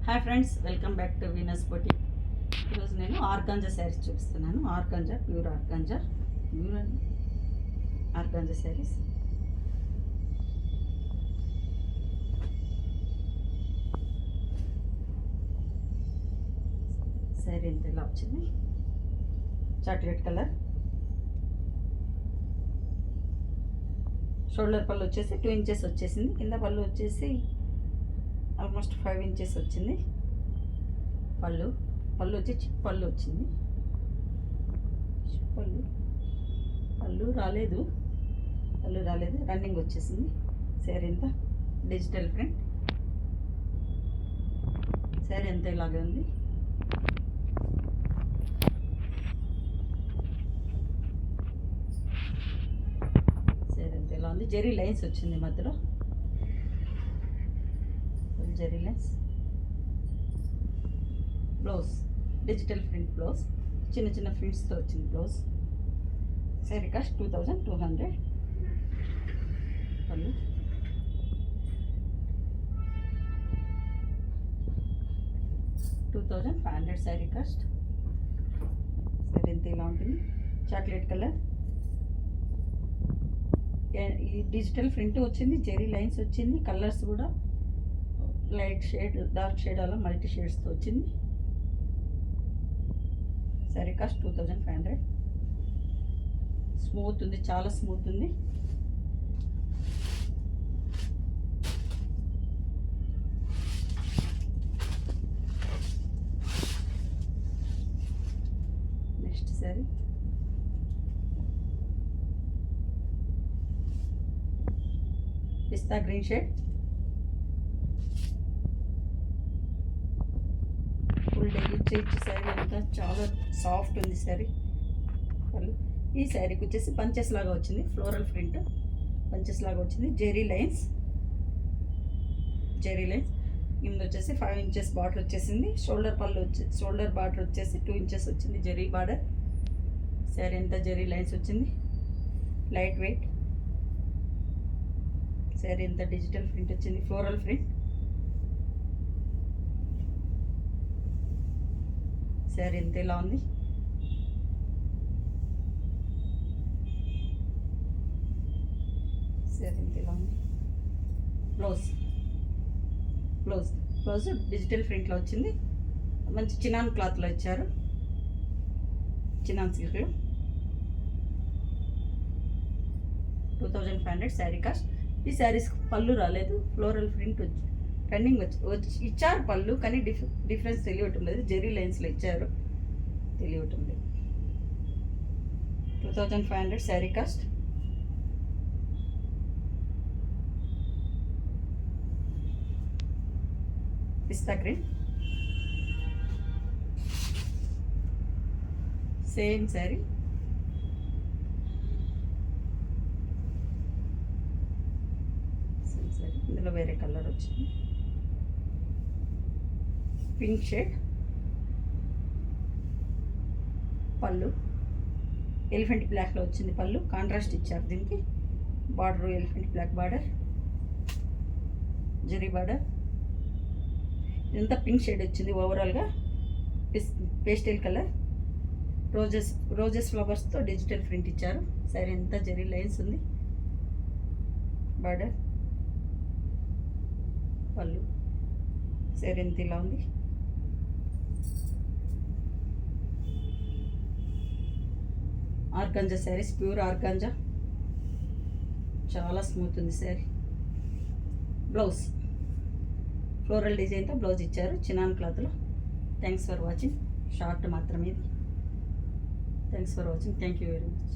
Hi friends, welcome back to Venus boutique. ఈరోజు నేను organza saris చూపిస్తున్నాను. Organza, pure organza, pure organza saris. Sari ఎంత ఇలా వచ్చింది, చాక్లెట్ కలర్. షోల్డర్ పళ్ళు వచ్చేసి 2 ఇంచెస్ వచ్చేసింది. కింద పళ్ళు వచ్చేసి ఆల్మోస్ట్ 5 ఇంచెస్ వచ్చింది. పళ్ళు వచ్చి చిప్ పళ్ళు వచ్చింది. పళ్ళు రాలేదు, రన్నింగ్ వచ్చేసింది. శారీ ఎంత డిజిటల్ ప్రింట్. శారీ ఎంత ఇలాగే ఉంది. శారీ ఎంత ఇలా ఉంది. జెరీ లైన్స్ వచ్చింది మధ్యలో, zari lines. Blouse digital print blouse, చిన్న చిన్న ప్రింట్స్తో వచ్చింది బ్లౌజ్. శారీ కాస్ట్ 2200. పళ్ళు 2500 శారీ కాస్ట్. శారీ ఎంత ఇలా ఉంటుంది, చాక్లెట్ కలర్. ఈ డిజిటల్ ప్రింట్ వచ్చింది, జెరీ లైన్స్ వచ్చింది. కలర్స్ కూడా లైట్ షేడ్, డార్క్ షేడ్, అలా మల్టీ షేడ్స్తో వచ్చింది. శారీ కాస్ట్ 2500. స్మూత్ ఉంది, చాలా స్మూత్ ఉంది. నెక్స్ట్ శారీ పిస్తా గ్రీన్ షేడ్, ఫుల్ డే ఇచ్చే శారీ అంతా చాలా సాఫ్ట్ ఉంది శారీ. పళ్ళు ఈ శారీకి వచ్చేసి పంచెస్ లాగా వచ్చింది, ఫ్లోరల్ ప్రింట్ పంచెస్ లాగా వచ్చింది. జెరీ లైన్స్ కింద వచ్చేసి 5 ఇంచెస్ బార్డర్ వచ్చేసింది. షోల్డర్ బార్డర్ వచ్చేసి 2 ఇంచెస్ వచ్చింది, జెరీ బార్డర్. శారీ అంతా జెరీ లైన్స్ వచ్చింది, లైట్ వెయిట్. శారీ అంతా డిజిటల్ ప్రింట్ వచ్చింది, ఫ్లోరల్ ప్రింట్. శారీ ఎంత ఇలా ఉంది. శారీ ఎంత ఇలా ఉంది. బ్లౌజ్ డిజిటల్ ప్రింట్లో వచ్చింది. మంచి చినాన్ క్లాత్లో ఇచ్చారు, చినాన్ సిల్క్లో. 2500 శారీ కాస్ట్. ఈ శారీస్ పళ్ళు రాలేదు, ఫ్లోరల్ ప్రింట్ రన్నింగ్ వచ్చి ఇచ్చారు పళ్ళు, కానీ డిఫరెన్స్ తెలియటం లేదు. జెరీ లైన్స్లో ఇచ్చారు, తెలియటం లేదు. 2500 శారీ కాస్ట్. పిస్తా గ్రీన్, సేమ్ శారీ. ఇందులో వేరే కలర్ వచ్చింది, పింక్ షేడ్. పళ్ళు ఎలిఫెంట్ బ్లాక్లో వచ్చింది. పళ్ళు కాంట్రాస్ట్ ఇచ్చారు దీనికి. Border elephant black border, zari border. ఇదంతా పింక్ షేడ్ వచ్చింది. ఓవరాల్గా పేస్టల్ కలర్, రోజెస్ ఫ్లవర్స్తో డిజిటల్ ప్రింట్ ఇచ్చారు. శారీ అంతా జెరీ లైన్స్ ఉంది, బార్డర్. పళ్ళు శారీ ఎంత ఇలా ఉంది. ఆర్గాంజా శారీస్, ప్యూర్ ఆర్గాంజా, చాలా స్మూత్ ఉంది శారీ. బ్లౌజ్ ఫ్లోరల్ డిజైన్తో బ్లౌజ్ ఇచ్చారు, చినాన్ క్లాత్లో. Thanks for watching. షార్ట్ మాత్రమే ఇది. Thanks for watching. Thank you very much.